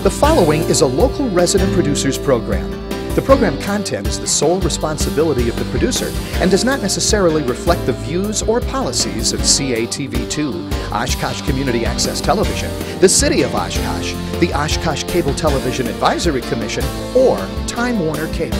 The following is a local resident producers program. The program content is the sole responsibility of the producer and does not necessarily reflect the views or policies of CATV2, Oshkosh Community Access Television, the City of Oshkosh, the Oshkosh Cable Television Advisory Commission, or Time Warner Cable.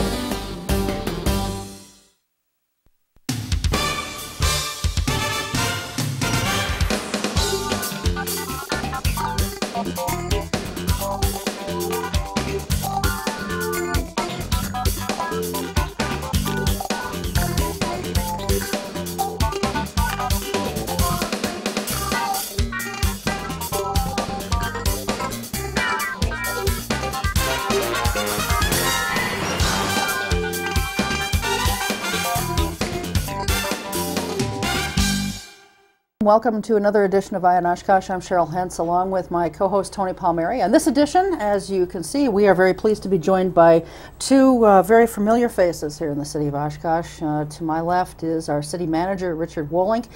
Welcome to another edition of Eye on Oshkosh. I'm Cheryl Hentz, along with my co-host Tony Palmeri. On this edition, as you can see, we are very pleased to be joined by two very familiar faces here in the city of Oshkosh. To my left is our city manager, Richard Wollangk,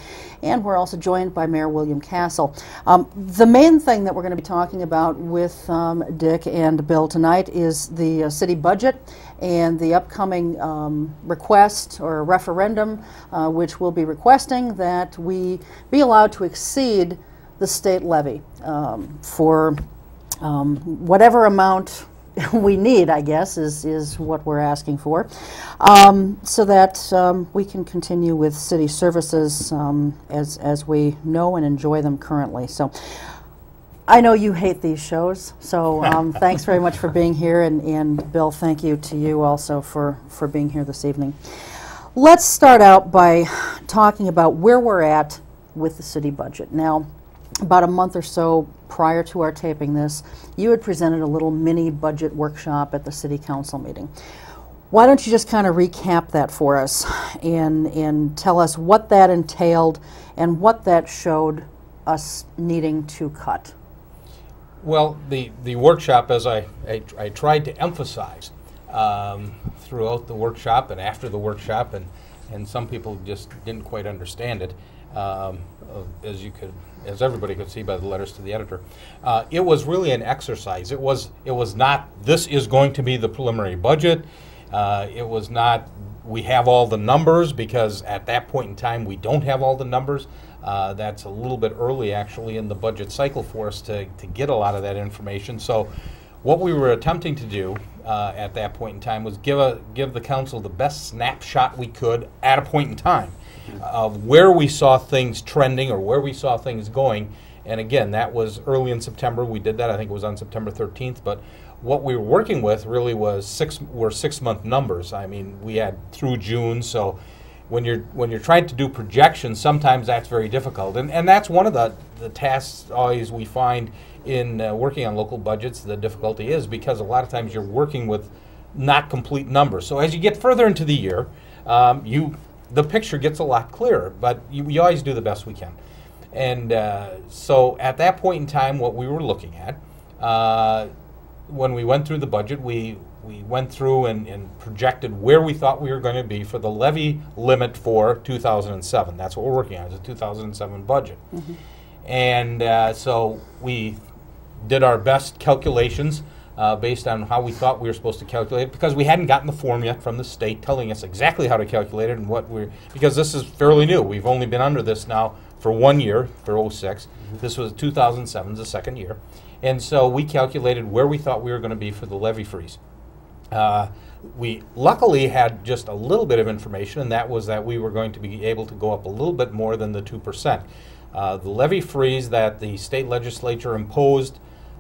and we're also joined by Mayor William Castle. The main thing that we're going to be talking about with Dick and Bill tonight is the city budget and the upcoming request or referendum, which we'll be requesting that we be allowed to exceed the state levy for whatever amount we need, I guess, is what we're asking for, so that we can continue with city services as we know and enjoy them currently. So I know you hate these shows, so thanks very much for being here, and Bill, thank you to you also for being here this evening. Let's start out by talking about where we're at with the city budget. Now, about a month or so prior to our taping this, you had presented a little mini budget workshop at the city council meeting. Why don't you just kind of recap that for us and tell us what that entailed and what that showed us needing to cut? Well, the workshop, as I tried to emphasize throughout the workshop and after the workshop, and some people just didn't quite understand it, as everybody could see by the letters to the editor. It was really an exercise. It was not, this is going to be the preliminary budget. It was not, we have all the numbers, because at that point in time we don't have all the numbers. That's a little bit early, actually, in the budget cycle for us to get a lot of that information. So what we were attempting to do at that point in time was give the council the best snapshot we could at a point in time of where we saw things trending or where we saw things going. And again, that was early in September. We did that, I think it was on September 13th. But what we were working with really was 6-month numbers. I mean, we had through June, so when you're trying to do projections, sometimes that's very difficult, and that's one of the tasks always we find in working on local budgets. The difficulty is because a lot of times you're working with not complete numbers. So as you get further into the year, the picture gets a lot clearer, but we always do the best we can. And so at that point in time, what we were looking at, when we went through the budget, we went through and projected where we thought we were going to be for the levy limit for 2007. That's what we're working on, is a 2007 budget. Mm-hmm. And so we did our best calculations based on how we thought we were supposed to calculate it, because we hadn't gotten the form yet from the state telling us exactly how to calculate it and because this is fairly new. We've only been under this now for 1 year, for 06. Mm-hmm. This was 2007, the second year. And so we calculated where we thought we were going to be for the levy freeze. We luckily had just a little bit of information, and that was that we were going to be able to go up a little bit more than the 2%. The levy freeze that the state legislature imposed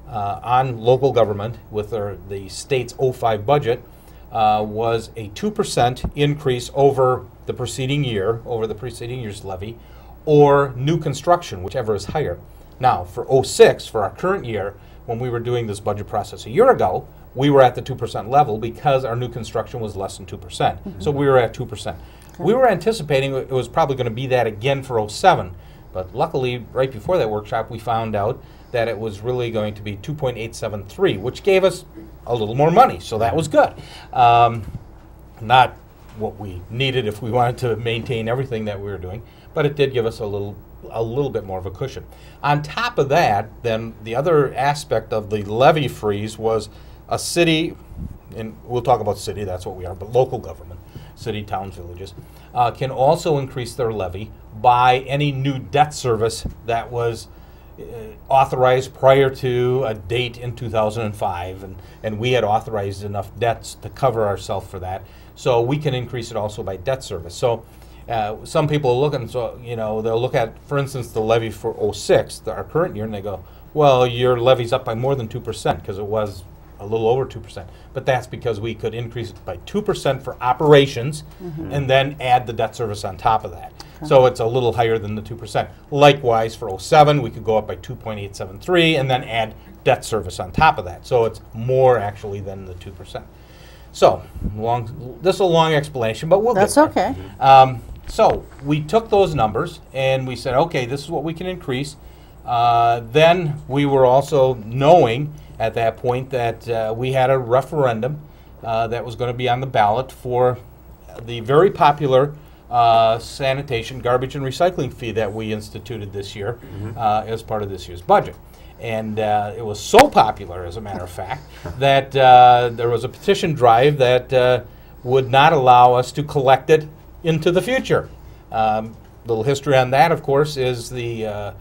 on local government with the state's 05 budget was a 2% increase over the preceding year's levy, or new construction, whichever is higher. Now, for 06, for our current year, when we were doing this budget process a year ago, we were at the 2% level because our new construction was less than 2%. Mm-hmm. So we were at 2%. Okay. We were anticipating it was probably going to be that again for 07, but luckily, right before that workshop, we found out that it was really going to be 2.873, which gave us a little more money, so that was good. Not what we needed if we wanted to maintain everything that we were doing, but it did give us a little bit more of a cushion. On top of that, then the other aspect of the levy freeze was a city, and we'll talk about city, that's what we are, but local government, city, towns, villages, can also increase their levy by any new debt service that was authorized prior to a date in 2005, and we had authorized enough debts to cover ourselves for that. So we can increase it also by debt service. So some people are looking, so they'll look at, for instance, the levy for '06, our current year, and they go, well, your levy's up by more than 2% because it was a little over 2%. But that's because we could increase it by 2% for operations and then add the debt service on top of that. So it's a little higher than the 2%. Likewise, for '07, we could go up by 2.873 and then add debt service on top of that. So it's more actually than the 2%. So this is a long explanation, but we'll get there. That's okay. So we took those numbers and we said, okay, this is what we can increase. Then we were also knowing at that point that we had a referendum that was going to be on the ballot for the very popular sanitation, garbage, and recycling fee that we instituted this year as part of this year's budget. And it was so popular, as a matter of fact, that there was a petition drive that would not allow us to collect it into the future. Little history on that, of course, is the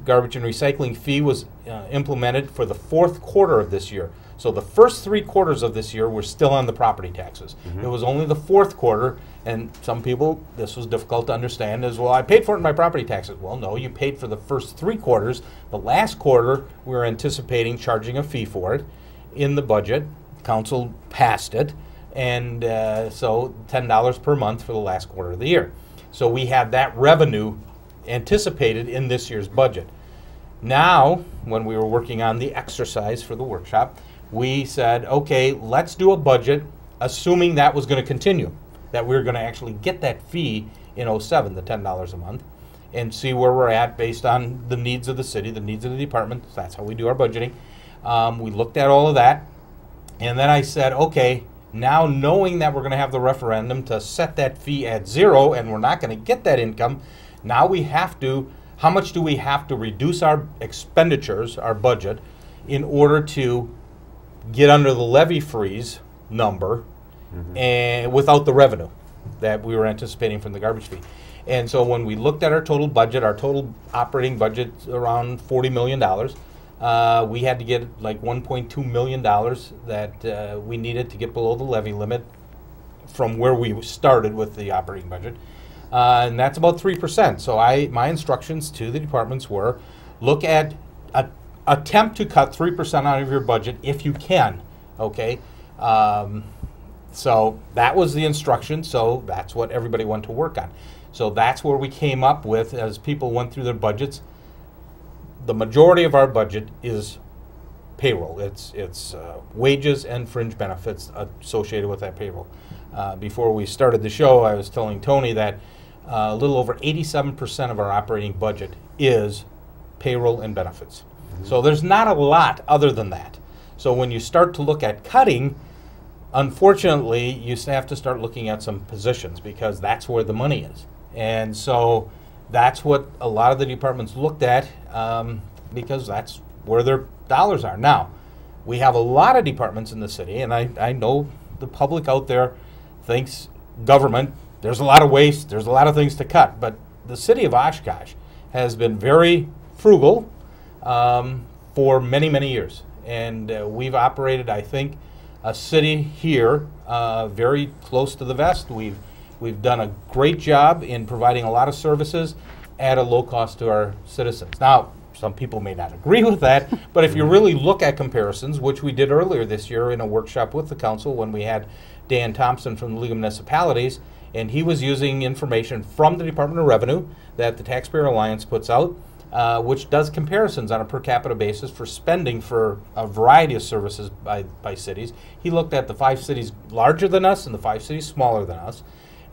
garbage and recycling fee was implemented for the 4th quarter of this year. So the first 3 quarters of this year were still on the property taxes. It was only the 4th quarter, and some people, this was difficult to understand, as well, I paid for it in my property taxes. Well, no, you paid for the first 3 quarters. The last quarter, we were anticipating charging a fee for it in the budget. Council passed it, and so $10 per month for the last quarter of the year. So we had that revenue anticipated in this year's budget. Now, when we were working on the exercise for the workshop, we said, okay, let's do a budget assuming that was going to continue, that we were going to actually get that fee in '07, the $10 a month, and see where we're at based on the needs of the city, the needs of the department. That's how we do our budgeting. We looked at all of that, and then I said, okay, now knowing that we're going to have the referendum to set that fee at 0 and we're not going to get that income, now we have to, how much do we have to reduce our expenditures, our budget, in order to get under the levy freeze number and without the revenue that we were anticipating from the garbage fee. And so when we looked at our total budget, our total operating budget around $40 million, we had to get like $1.2 million that we needed to get below the levy limit from where we started with the operating budget. And that's about 3%. So my instructions to the departments were, look at, attempt to cut 3% out of your budget if you can, okay? So that was the instruction, so that's what everybody went to work on. So that's where we came up with, as people went through their budgets, the majority of our budget is payroll. It's wages and fringe benefits associated with that payroll. Before we started the show, I was telling Tony that a little over 87% of our operating budget is payroll and benefits. So there's not a lot other than that. So when you start to look at cutting, unfortunately, you have to start looking at some positions because that's where the money is. And so that's what a lot of the departments looked at because that's where their dollars are. Now, we have a lot of departments in the city, and I know the public out there thinks government, there's a lot of waste, there's a lot of things to cut, but the city of Oshkosh has been very frugal for many, many years. And we've operated, I think, a city here very close to the vest. We've done a great job in providing a lot of services at a low cost to our citizens. Now, some people may not agree with that, but if you really look at comparisons, which we did earlier this year in a workshop with the council when we had Dan Thompson from the League of Municipalities, and he was using information from the Department of Revenue that the Taxpayer Alliance puts out, which does comparisons on a per capita basis for spending for a variety of services by cities. He looked at the 5 cities larger than us and the 5 cities smaller than us,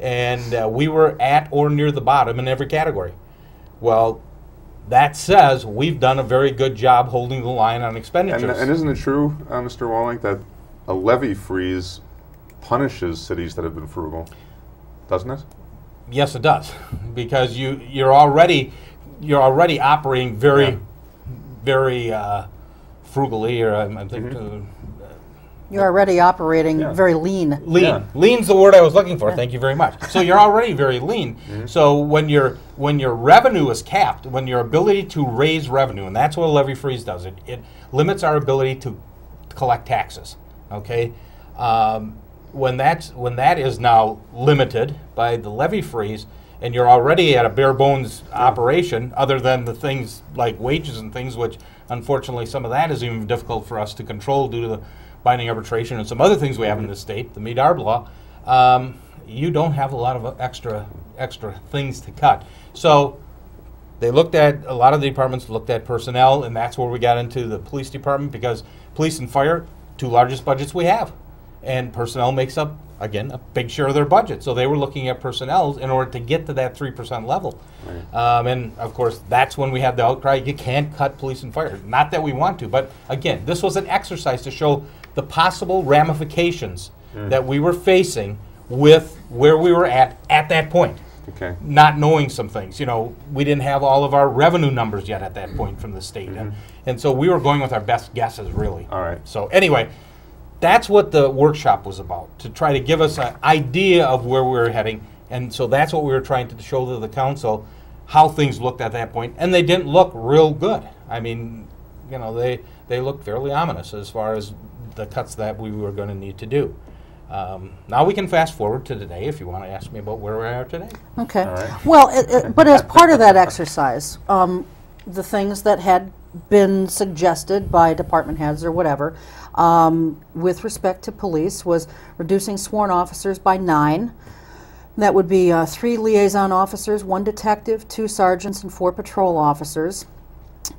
and we were at or near the bottom in every category. Well, that says we've done a very good job holding the line on expenditures. And isn't it true, Mr. Wollangk, that a levy freeze punishes cities that have been frugal, doesn't it? Yes, it does, because you're already operating very frugally, or I think. You're already operating very lean. Lean. Yeah. Lean's the word I was looking for. Yeah. Thank you very much. So you're already very lean. So when your revenue is capped, when your ability to raise revenue, and that's what a levy freeze does, it limits our ability to collect taxes. Okay, when that is now limited by the levy freeze, and you're already at a bare bones operation, other than the things like wages and things, which unfortunately some of that is even difficult for us to control due to the binding arbitration and some other things we have in this state, the MEDARB law, you don't have a lot of extra things to cut. So they looked at, a lot of the departments looked at personnel, and that's where we got into the police department, because police and fire, two largest budgets we have. And personnel makes up, again, a big share of their budget. So they were looking at personnel in order to get to that 3% level. Right. And of course, that's when we had the outcry, you can't cut police and fire. Not that we want to, but again, this was an exercise to show the possible ramifications that we were facing with where we were at that point. Okay. Not knowing some things. You know, we didn't have all of our revenue numbers yet at that point from the state. And so we were going with our best guesses, really. All right. So anyway, that's what the workshop was about, to try to give us an idea of where we were heading. And so that's what we were trying to show to the council, how things looked at that point. And they didn't look real good. I mean, you know, they looked fairly ominous as far as the cuts that we were going to need to do. Now we can fast forward to today if you want to ask me about where we are today. Okay. Right. Well, but as part of that exercise, the things that had been suggested by department heads or whatever, with respect to police, was reducing sworn officers by 9. That would be 3 liaison officers, 1 detective, 2 sergeants, and 4 patrol officers.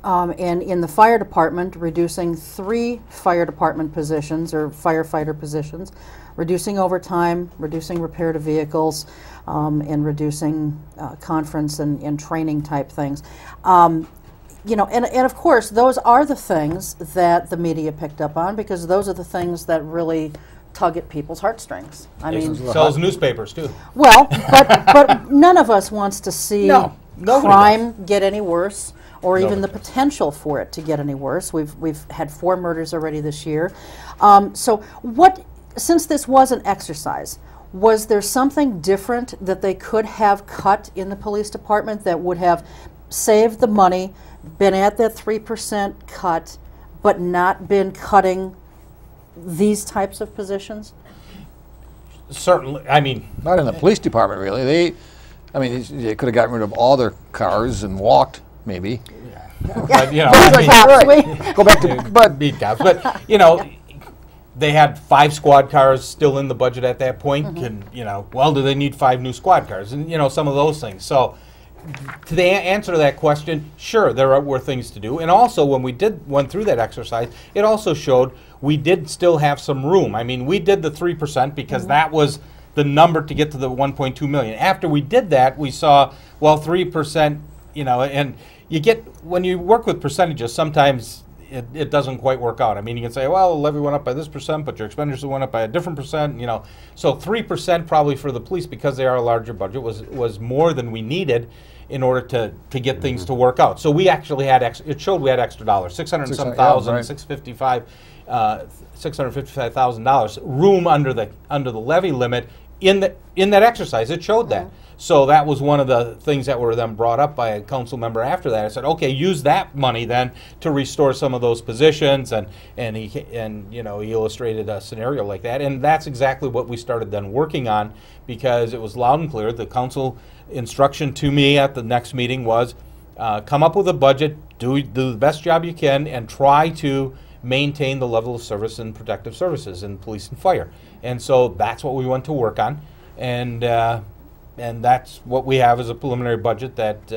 And in the fire department, reducing 3 fire department positions or firefighter positions, reducing overtime, reducing repair to vehicles, and reducing conference and training type things. You know, and of course, those are the things that the media picked up on, because those are the things that really tug at people's heartstrings. I mean, sells newspapers too. Well, but none of us wants to see crime get any worse, or even the potential for it to get any worse. We've had 4 murders already this year. So since this was an exercise, was there something different that they could have cut in the police department that would have saved the money, been at that 3% cut, but not been cutting these types of positions? Certainly. I mean, not in the police department, really. They could have gotten rid of all their cars and walked, maybe. But, you know, go back to beat cops. But you know, they had 5 squad cars still in the budget at that point. And you know, well, do they need 5 new squad cars? And you know, some of those things. So to the answer to that question, sure, there were things to do. And also, when we went through that exercise, it also showed we did still have some room. I mean, we did the 3% because that was the number to get to the 1.2 million. After we did that, we saw, well, 3%, you know, and you get, when you work with percentages, sometimes it doesn't quite work out. I mean, you can say, well, the levy went up by this percent, but your expenditures went up by a different percent, you know. So 3% probably for the police, because they are a larger budget, was more than we needed in order to get things to work out. So we actually had, it showed we had extra dollars, 600 and some thousand, $655,000 room under the levy limit in that exercise. It showed that. So that was one of the things that were then brought up by a council member after that. I said, okay, use that money then to restore some of those positions, and you know, he illustrated a scenario like that, and that's exactly what we started then working on, because it was loud and clear. The council instruction to me at the next meeting was, come up with a budget, do the best job you can, and try to maintain the level of service in protective services in police and fire. And so that's what we went to work on, and that's what we have as a preliminary budget that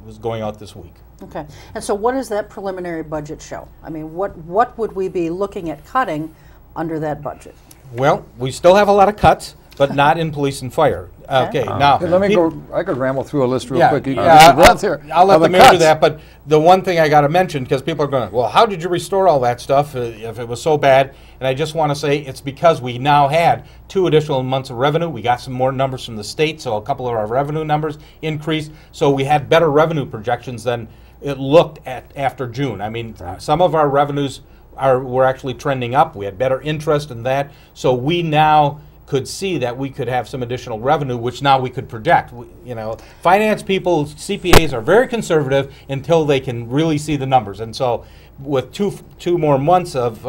was going out this week. Okay. And so what does that preliminary budget show? I mean, what would we be looking at cutting under that budget? Well, we still have a lot of cuts. but not in police and fire. Okay, now Hey, let me go. I could ramble through a list real yeah, quick. You yeah, can run through I'll let of the mayor do cuts. that, but the one thing I got to mention, because people are going, well, how did you restore all that stuff if it was so bad? And I just want to say it's because we now had 2 additional months of revenue. We got some more numbers from the state, so a couple of our revenue numbers increased. So we had better revenue projections than it looked at after June. I mean, some of our revenues were actually trending up. We had better interest in that. So we now could see that we could have some additional revenue, which now we could project. You know, finance people, CPAs are very conservative until they can really see the numbers. And so with two more months of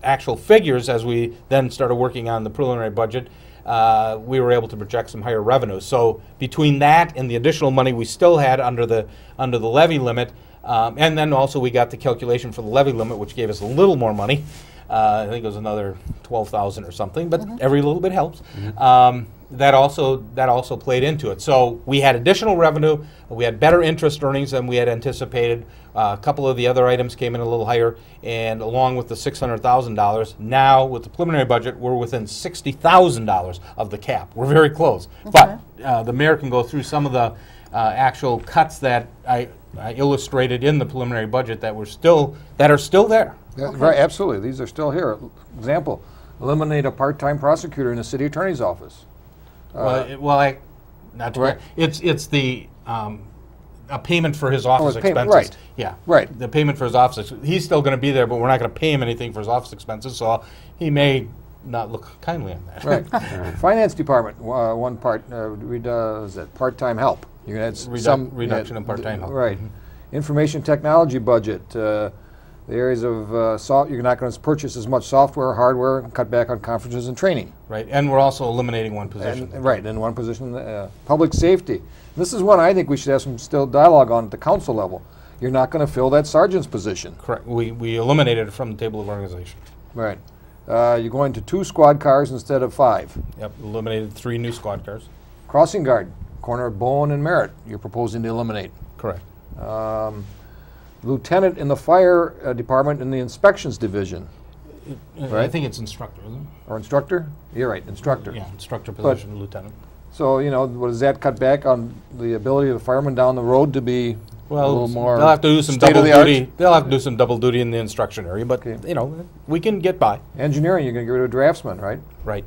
actual figures, as we then started working on the preliminary budget, we were able to project some higher revenue. So between that and the additional money we still had under the levy limit, and then also we got the calculation for the levy limit, which gave us a little more money. I think it was another 12,000 or something, but every little bit helps. That also played into it. So we had additional revenue, we had better interest earnings than we had anticipated. A couple of the other items came in a little higher, and along with the $600,000, now with the preliminary budget, we're within $60,000 of the cap. We're very close. Okay. But the mayor can go through some of the actual cuts that I illustrated in the preliminary budget that are still there. Yeah, right, absolutely. These are still here. Example: eliminate a part-time prosecutor in the city attorney's office. It's the a payment for his office payment, expenses. right. Yeah. Right. The payment for his office. He's still going to be there, but we're not going to pay him anything for his office expenses, so he may not look kindly on that. Right. Finance department, one part. Is that part-time help? You're going to add some reduction in part-time help. Right. Information technology budget. The areas of you're not going to purchase as much software, hardware, and cut back on conferences and training. Right, and we're also eliminating one position. Right, and one position, public safety. This is one I think we should have some still dialogue on at the council level. You're not going to fill that sergeant's position. Correct. We eliminated it from the table of organization. Right. You're going to 2 squad cars instead of 5. Yep, eliminated 3 new squad cars. Crossing guard, corner of Bowen and Merritt, you're proposing to eliminate. Correct. Lieutenant in the fire department in the inspections division. I think it's instructor, isn't it? Or instructor? You're right, instructor. Yeah, instructor position, lieutenant. So, you know, what does that cut back on the ability of the firemen down the road to be a little more they'll have to do some double duty. They'll have to do some double duty in the instruction area, but you know, we can get by. Engineering, you're going to get rid of draftsman, right? Right.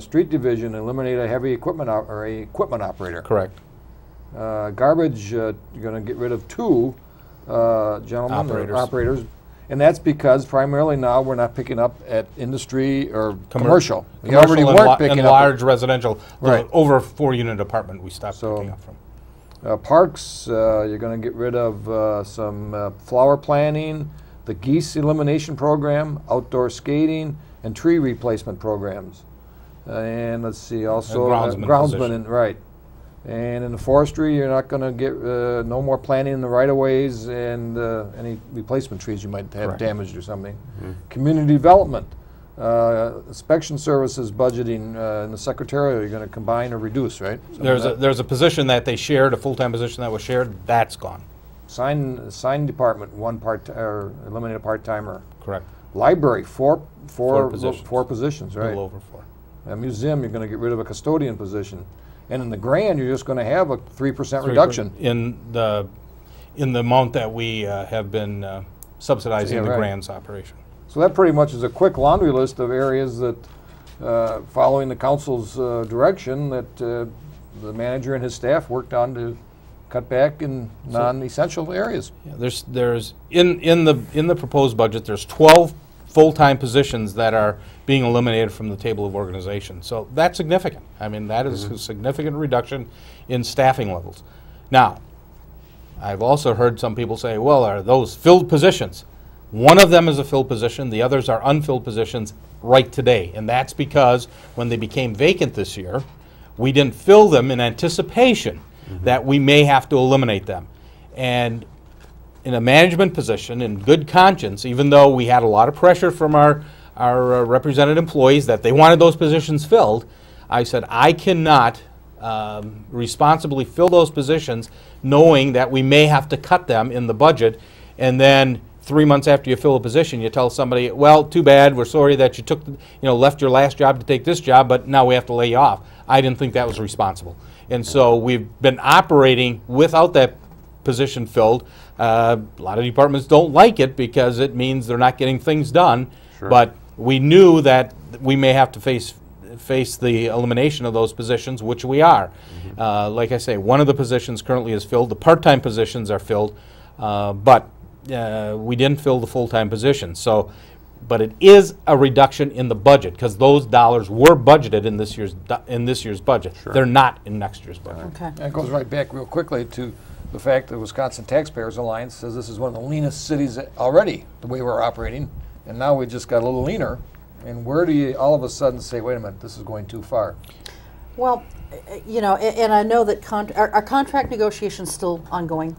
Street division, eliminate a heavy equipment or a equipment operator. Correct. Garbage, you're going to get rid of 2 gentlemen operators, and that's because primarily now we're not picking up at industry or commercial. We already weren't picking up large residential. Right. Over 4-unit apartment we stopped picking up from. Parks, you're going to get rid of some flower planting, the geese elimination program, outdoor skating, and tree replacement programs. And let's see, also groundsman, right. And in the forestry, you're not going to get no more planting in the right-of-ways and any replacement trees you might have damaged or something. Community development, inspection services budgeting in the secretarial, you're going to combine or reduce, right? There's a position that they shared, a full-time position that was shared, that's gone. Sign department, eliminate a part-timer. Correct. Library, four A positions, right? little over 4. A museum, you're going to get rid of a custodian position. And in the grand, you're just going to have a 3% reduction. In the amount that we have been subsidizing the grants operation. So that pretty much is a quick laundry list of areas that, following the council's direction, that the manager and his staff worked on to cut back in non-essential areas. Yeah, there's in the proposed budget, there's 12 full-time positions that are being eliminated from the table of organization. So that's significant. I mean, that is a significant reduction in staffing levels. Now, I've also heard some people say, well, are those filled positions? One of them is a filled position. The others are unfilled positions right today. And that's because when they became vacant this year, we didn't fill them in anticipation that we may have to eliminate them. And in a management position, in good conscience, even though we had a lot of pressure from our represented employees that they wanted those positions filled, I said I cannot responsibly fill those positions knowing that we may have to cut them in the budget and then 3 months after you fill a position, you tell somebody, well, too bad, we're sorry that you took, left your last job to take this job, but now we have to lay you off. I didn't think that was responsible. And so we've been operating without that position filled. A lot of departments don't like it because it means they're not getting things done. Sure. But we knew that we may have to face the elimination of those positions, which we are. Like I say, one of the positions currently is filled. The part-time positions are filled, but we didn't fill the full-time positions. So, but it is a reduction in the budget because those dollars were budgeted in this year's budget. Sure. They're not in next year's budget. Okay. That goes right back real quickly to the fact that Wisconsin Taxpayers Alliance says this is one of the leanest cities already, the way we're operating, and now we just got a little leaner. And where do you all of a sudden say, wait a minute, this is going too far? Well, and I know that are contract negotiations still ongoing?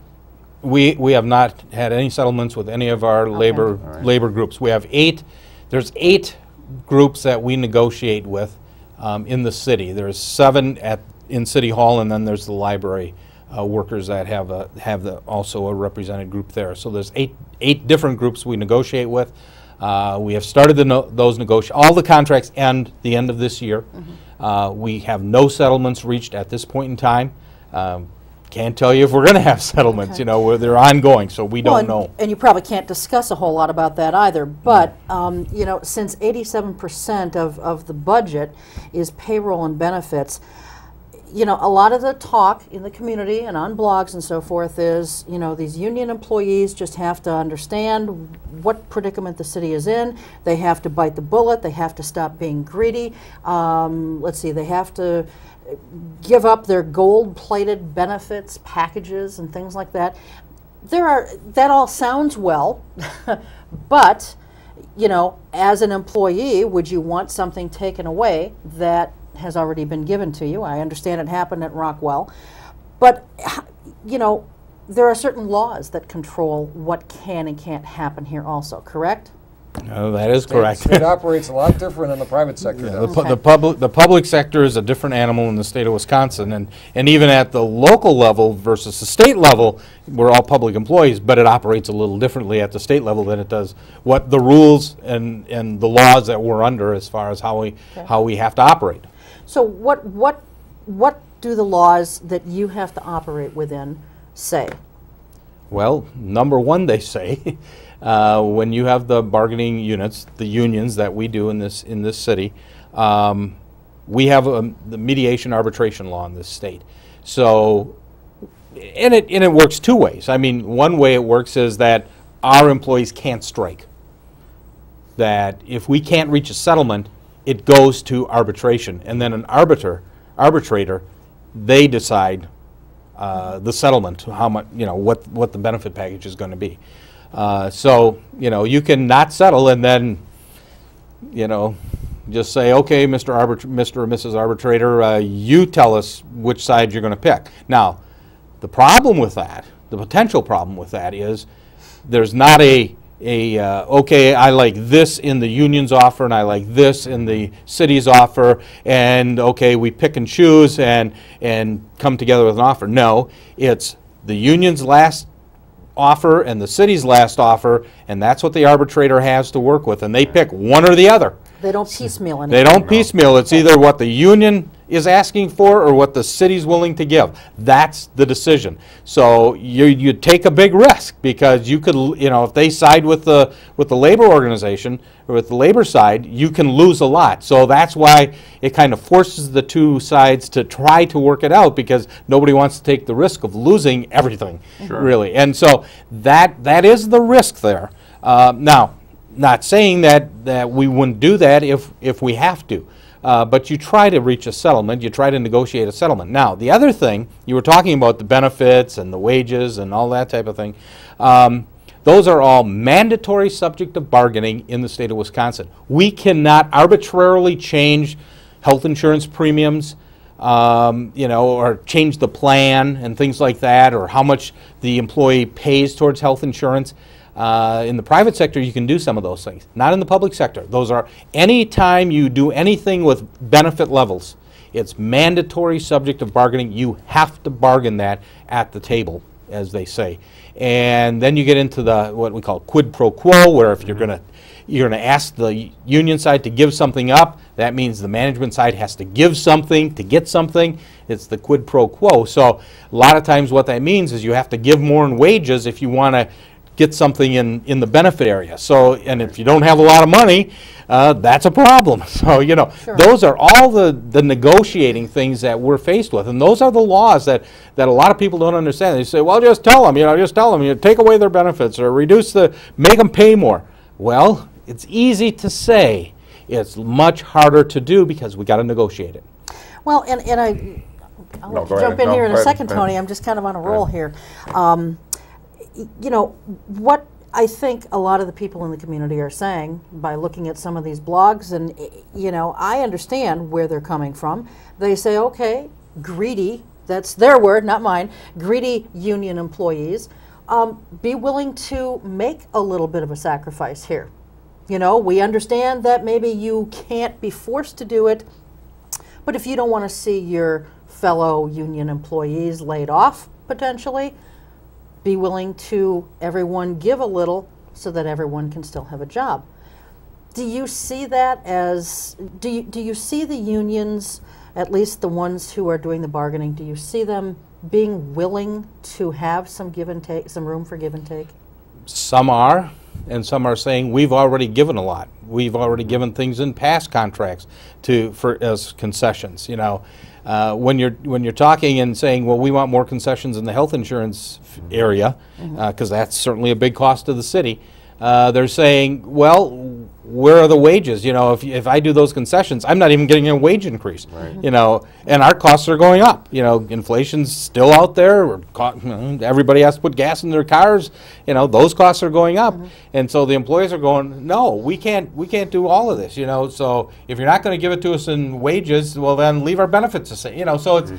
We have not had any settlements with any of our labor groups. We have there's 8 groups that we negotiate with in the city. There's 7 in City Hall, and then there's the library workers that have also a represented group there. So there's 8 different groups we negotiate with. We have started those negotiations. All the contracts end the end of this year. We have no settlements reached at this point in time. Can't tell you if we're going to have settlements, where they're ongoing, so we don't know. And you probably can't discuss a whole lot about that either, but, since 87% of the budget is payroll and benefits, a lot of the talk in the community and on blogs and so forth is, these union employees just have to understand what predicament the city is in. They have to bite the bullet. They have to stop being greedy. They have to give up their gold-plated benefits packages and things like that. That all sounds well, but, as an employee, would you want something taken away that has already been given to you? I understand it happened at Rockwell, but there are certain laws that control what can and can't happen here also, correct? No, that is correct. It operates a lot different than the private sector does. The public sector is a different animal in the state of Wisconsin, and even at the local level versus the state level, we're all public employees, but it operates a little differently at the state level than it does what the rules and the laws that we're under as far as how we have to operate. So what do the laws that you have to operate within say? Well, number one, they say when you have the bargaining units, the unions that we do in this city, we have the mediation arbitration law in this state. So, and it works 2 ways. I mean, one way it works is that our employees can't strike. That if we can't reach a settlement, it goes to arbitration, and then an arbitrator, they decide the settlement, how much, what the benefit package is going to be. So, you can not settle and then, just say, okay, Mr. or Mrs. Arbitrator, you tell us which side you're going to pick. Now, the problem with that, the potential problem with that is there's not okay, I like this in the union's offer and I like this in the city's offer, and okay, we pick and choose and come together with an offer. No, it's the union's last offer and the city's last offer, and that's what the arbitrator has to work with, and they pick one or the other. They don't piecemeal anything. They don't piecemeal. It's either what the union is asking for or what the city's willing to give. That's the decision. So you take a big risk because you could, if they side with the labor organization or with the labor side, you can lose a lot. So that's why it kind of forces the 2 sides to try to work it out, because nobody wants to take the risk of losing everything, really. And so that is the risk there. Now, not saying that we wouldn't do that if we have to, but you try to reach a settlement, you try to negotiate a settlement. Now, the other thing, you were talking about the benefits and the wages and all that type of thing. Those are all mandatory subject of bargaining in the state of Wisconsin. We cannot arbitrarily change health insurance premiums, or change the plan and things like that, or how much the employee pays towards health insurance. In the private sector, you can do some of those things. Not in the public sector. Those are, any time you do anything with benefit levels, it's mandatory subject of bargaining. You have to bargain that at the table. as they say. And then you get into the what we call quid pro quo, where if you're going to ask the union side to give something up, that means the management side has to give something to get something. It's the quid pro quo. So a lot of times what that means is you have to give more in wages if you want to get something in the benefit area. So, and if you don't have a lot of money, that's a problem. So, you know, those are all the negotiating things that we're faced with. And those are the laws that a lot of people don't understand. They say, well, just tell them, take away their benefits or make them pay more. Well, it's easy to say. It's much harder to do because we got to negotiate it. Well, I'll let you jump in here in a second, Tony. I'm just kind of on a roll here. You know, what I think a lot of the people in the community are saying by looking at some of these blogs, and, you know, I understand where they're coming from. They say, okay, greedy, that's their word, not mine, greedy union employees, be willing to make a little bit of a sacrifice here. You know, we understand that maybe you can't be forced to do it, but if you don't want to see your fellow union employees laid off, potentially, be willing to everyone give a little so that everyone can still have a job. Do you see that as, do you see the unions, at least the ones who are doing the bargaining, do you see them being willing to have some give and take, some room for give and take? Some are, and some are saying we've already given a lot. We've already given things in past contracts as concessions. You know, when you're talking and saying, well, we want more concessions in the health insurance area, because that's certainly a big cost to the city. They're saying, well, where are the wages? You know, if I do those concessions, I'm not even getting a wage increase. Right. You know, and our costs are going up. You know, inflation's still out there. Everybody has to put gas in their cars. You know, those costs are going up, and so the employees are going, no, we can't do all of this. You know, so if you're not going to give it to us in wages, well, then leave our benefits the same. You know, so it's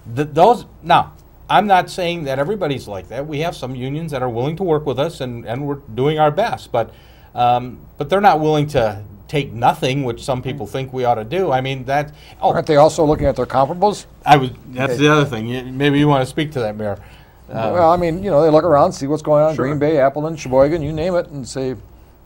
those now. I'm not saying that everybody's like that. We have some unions that are willing to work with us, and we're doing our best. But they're not willing to take nothing, which some people think we ought to do. I mean, that. Oh, aren't they also looking at their comparables? That's the other thing. Maybe you want to speak to that, Mayor. Well, I mean, you know, they look around, see what's going on in Green Bay, Appleton, Sheboygan, you name it, and say, you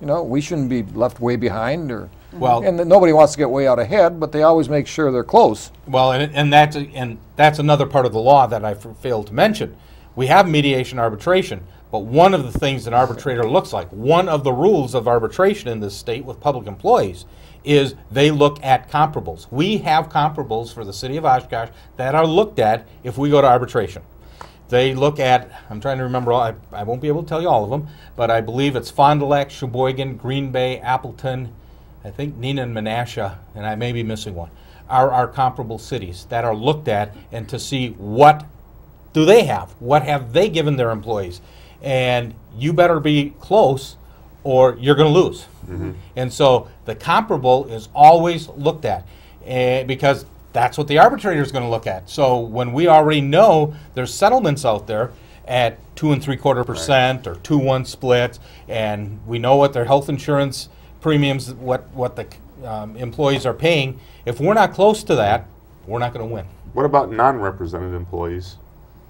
know, we shouldn't be left way behind, or. Well, and nobody wants to get way out ahead, but they always make sure they're close. Well, and that's another part of the law that I failed to mention. We have mediation arbitration, but one of the things an arbitrator looks like, one of the rules of arbitration in this state with public employees, is they look at comparables. We have comparables for the city of Oshkosh that are looked at if we go to arbitration. They look at, I'm trying to remember, I won't be able to tell you all of them, but I believe it's Fond du Lac, Sheboygan, Green Bay, Appleton, I think Neenah and Menasha, and I may be missing one, are our comparable cities that are looked at, and to see what do they have, what have they given their employees, and you better be close or you're going to lose. And so the comparable is always looked at, because that's what the arbitrator is going to look at. So when we already know there's settlements out there at 2 3/4% or 2-1 splits, and we know what their health insurance premiums, what the employees are paying, if we're not close to that, we're not going to win. What about non-represented employees?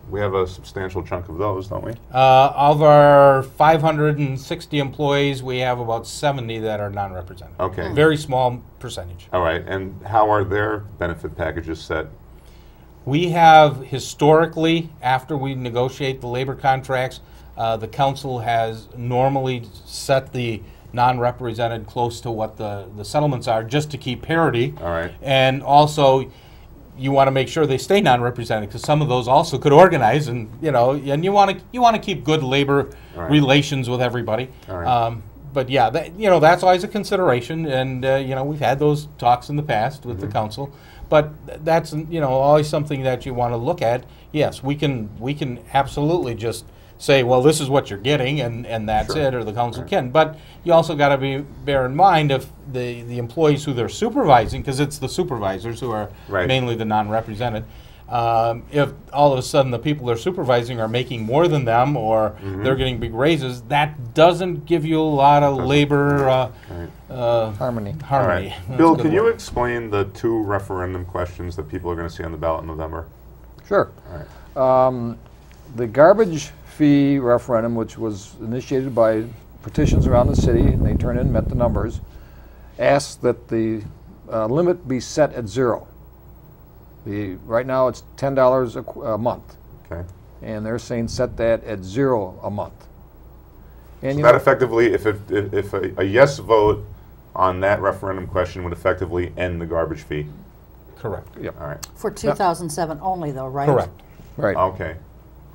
We have a substantial chunk of those, don't we? Of our 560 employees, we have about 70 that are non-represented. Okay. Very small percentage. All right. And how are their benefit packages set? We have historically, after we negotiate the labor contracts, the council has normally set the non-represented close to what the settlements are, just to keep parity. All right. And also, you want to make sure they stay non-represented, because some of those also could organize, and and you want to keep good labor relations with everybody. All right. But yeah, that's always a consideration, and we've had those talks in the past with the council. But that's always something that you want to look at. Yes, we can absolutely just say, well, this is what you're getting, and that's it, or the council can. But you also got to bear in mind if the employees who they're supervising, because it's the supervisors who are mainly the non-represented, if all of a sudden the people they're supervising are making more than them, or they're getting big raises, that doesn't give you a lot of labor harmony. Right. Bill, can you explain the 2 referendum questions that people are going to see on the ballot in November? Sure. All right. the garbage fee referendum, which was initiated by petitions around the city, and they turned in, met the numbers, asked that the limit be set at 0. Right now it's $10 a month. Okay. And they're saying set that at 0 a month. And So that effectively, if a yes vote on that referendum question would effectively end the garbage fee. Correct. Yep. All right. For 2007 only, though, right? Correct. Right. Okay.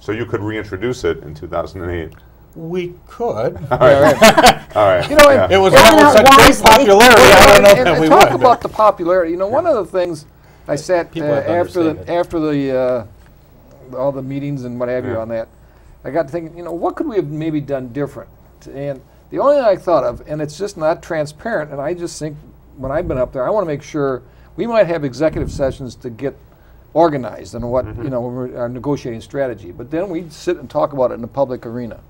So you could reintroduce it in 2008. We could. All right. All right. You know, Yeah. It was Yeah, almost such great wisely. popularity. I don't know that we talk would. about the popularity. You know, one of the things I sat People have to after understand all the meetings and what have you Yeah. on that, I got to thinking, you know, what could we have maybe done different? And the only thing I thought of, and it's just not transparent, and I just think when I've been up there, I want to make sure we might have executive sessions to get organized and what, you know, when we're our negotiating strategy. But then we'd sit and talk about it in the public arena.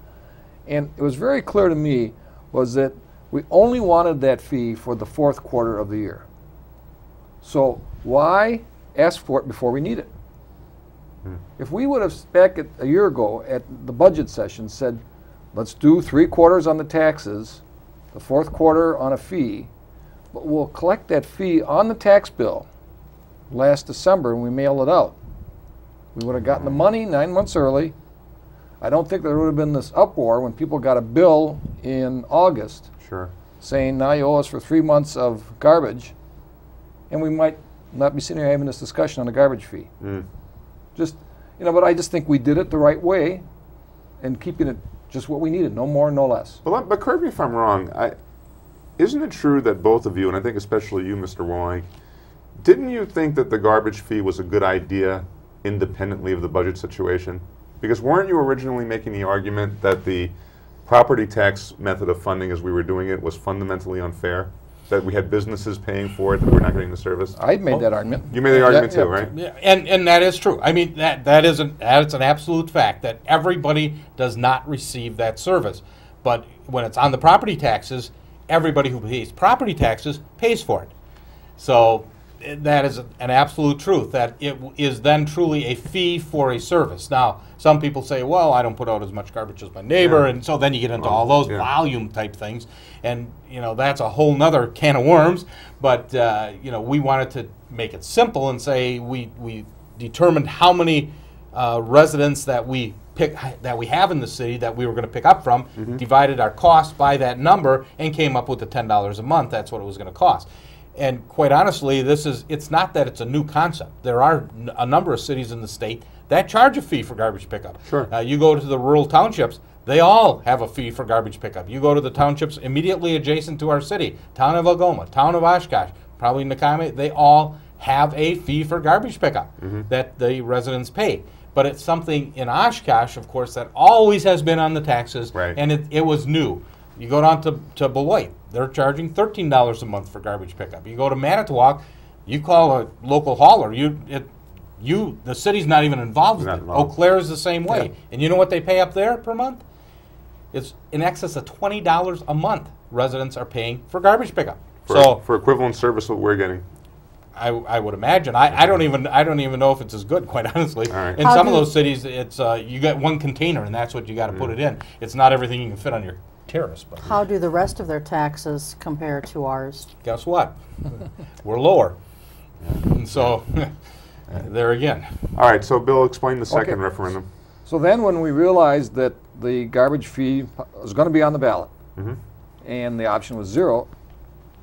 And it was very clear to me was that we only wanted that fee for the 4th quarter of the year. So why ask for it before we need it? If we would have back a year ago at the budget session said, let's do 3 quarters on the taxes, the 4th quarter on a fee, but we'll collect that fee on the tax bill last December and we mail it out. We would have gotten the money 9 months early. I don't think there would have been this uproar when people got a bill in August Sure. saying now you owe us for 3 months of garbage, and we might not be sitting here having this discussion on the garbage fee. Just, you know, but I just think we did it the right way and keeping it just what we needed, no more, no less. But correct me if I'm wrong. Isn't it true that both of you, and I think especially you, Mr. Wollangk, didn't you think that the garbage fee was a good idea independently of the budget situation? Because weren't you originally making the argument that the property tax method of funding as we were doing it was fundamentally unfair? That we had businesses paying for it, that we're not getting the service? I made that argument. You made the argument too, yeah. right? Yeah, and that is true. I mean, that's an absolute fact that everybody does not receive that service. But when it's on the property taxes, everybody who pays property taxes pays for it. So that is an absolute truth, that it is then truly a fee for a service. Now, some people say, well, I don't put out as much garbage as my neighbor, Yeah. and so then you get into all those yeah. volume type things. And, you know, that's a whole nother can of worms. But, you know, we wanted to make it simple and say we determined how many residents that we have in the city that we were going to pick up from, divided our cost by that number, and came up with the $10 a month. That's what it was going to cost. And quite honestly, it's not that it's a new concept. There are a number of cities in the state that charge a fee for garbage pickup. Sure. You go to the rural townships, they all have a fee for garbage pickup. You go to the townships immediately adjacent to our city, town of Algoma, town of Oshkosh, probably Nakame, they all have a fee for garbage pickup that the residents pay. But it's something in Oshkosh, of course, that always has been on the taxes, Right. and it was new. You go down to Beloit, they're charging $13 a month for garbage pickup. You go to Manitowoc, you call a local hauler, the city's not even involved with Not it. involved. Eau Claire is the same way. Yeah. And you know what they pay up there per month? It's in excess of $20 a month residents are paying for garbage pickup. For equivalent service what we're getting. I would imagine. I don't even know if it's as good, quite honestly. All right. In some of those cities, it's you get one container and that's what you got to put it in. It's not everything you can fit on your terrace. But How do the rest of their taxes compare to ours? guess what? We're lower. And so there again. All right, so Bill, explain the second Okay. referendum. So then when we realized that the garbage fee was going to be on the ballot, and the option was 0,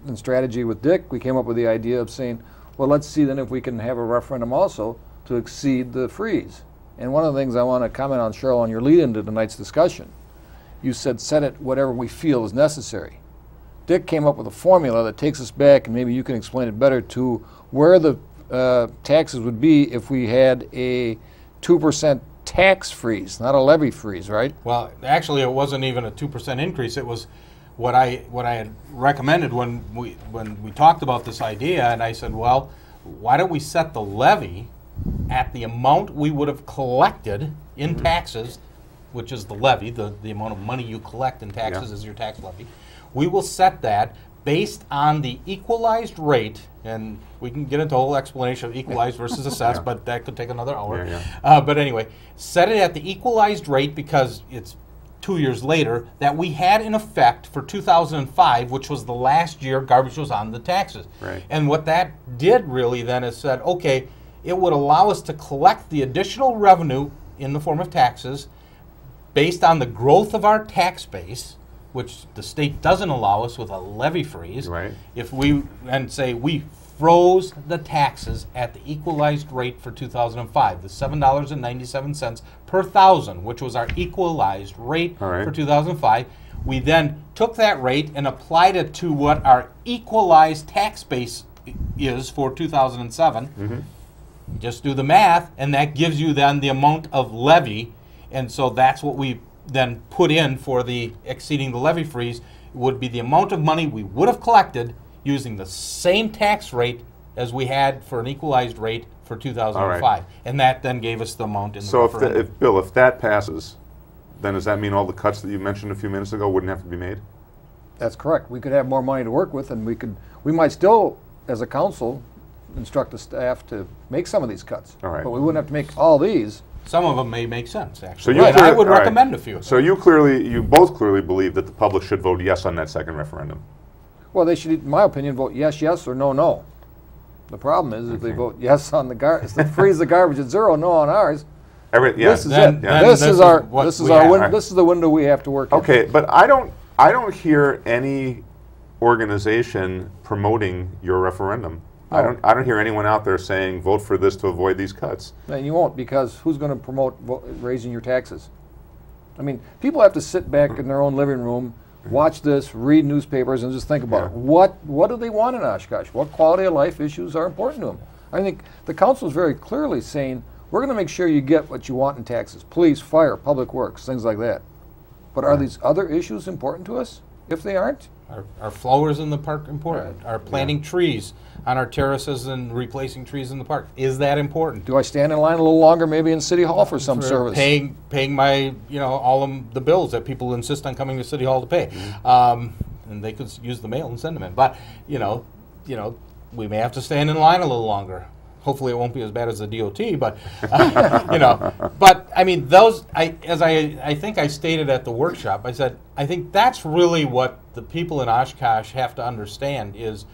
in strategy with Dick, we came up with the idea of saying, well, let's see then if we can have a referendum also to exceed the freeze. And one of the things I want to comment on, Cheryl, on your lead into tonight's discussion, you said set it whatever we feel is necessary. Dick came up with a formula that takes us back, and maybe you can explain it better, to where the taxes would be if we had a 2% tax freeze, not a levy freeze, right? Well, actually, it wasn't even a 2% increase. It was what I had recommended when we talked about this idea, and I said, well, why don't we set the levy at the amount we would have collected in taxes, which is the levy, the amount of money you collect in taxes is your tax levy. We will set that based on the equalized rate, and we can get into a whole explanation of equalized versus assessed, but that could take another hour. But anyway, set it at the equalized rate because it's 2 years later that we had in effect for 2005, which was the last year garbage was on the taxes. Right. And what that did really then is said, okay, it would allow us to collect the additional revenue in the form of taxes based on the growth of our tax base, which the state doesn't allow us with a levy freeze. Right. If we, and say we froze the taxes at the equalized rate for 2005, the $7.97 per thousand, which was our equalized rate for 2005. We then took that rate and applied it to what our equalized tax base is for 2007. Just do the math, and that gives you then the amount of levy, and so that's what we then put in for the exceeding the levy freeze would be the amount of money we would have collected using the same tax rate as we had for an equalized rate for 2005. And that then gave us the amount in the So referendum. if Bill, if that passes, then does that mean all the cuts that you mentioned a few minutes ago wouldn't have to be made? That's correct. We could have more money to work with, and we might still, as a council, instruct the staff to make some of these cuts. All right. But we wouldn't have to make all these. Some of them may make sense, So actually. you And I would recommend a few. So you both clearly believe that the public should vote yes on that second referendum. Well, they should, in my opinion, vote yes, yes, or no, no. The problem is if they vote yes on the garbage, freeze the garbage at zero, no on ours. This is it. This is the window we have to work in. Okay, but I don't hear any organization promoting your referendum. No. I don't hear anyone out there saying vote for this to avoid these cuts. And you won't, because who's going to promote raising your taxes? I mean, people have to sit back in their own living room, watch this, read newspapers, and just think about it. What do they want in Oshkosh? What quality of life issues are important to them? I think the council is very clearly saying, we're going to make sure you get what you want in taxes. Police, fire, public works, things like that. But are these other issues important to us? If they aren't? Are flowers in the park important? Are planting trees on our terraces and replacing trees in the park, is that important? Do I stand in line a little longer maybe in City Hall for some service? Paying my, all of the bills that people insist on coming to City Hall to pay. And they could use the mail and send them in. But, we may have to stand in line a little longer. Hopefully it won't be as bad as the DOT, but, but I mean, as I think I stated at the workshop, I said, I think that's really what the people in Oshkosh have to understand is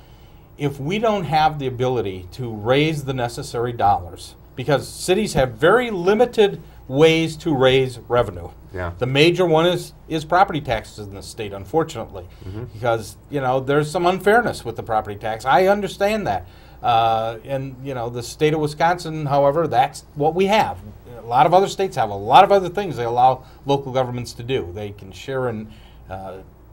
if we don't have the ability to raise the necessary dollars, because cities have very limited ways to raise revenue. Yeah. The major one is property taxes in the state, unfortunately, because, there's some unfairness with the property tax. I understand that. And the state of Wisconsin, however, that's what we have. A lot of other states have a lot of other things they allow local governments to do. They can share in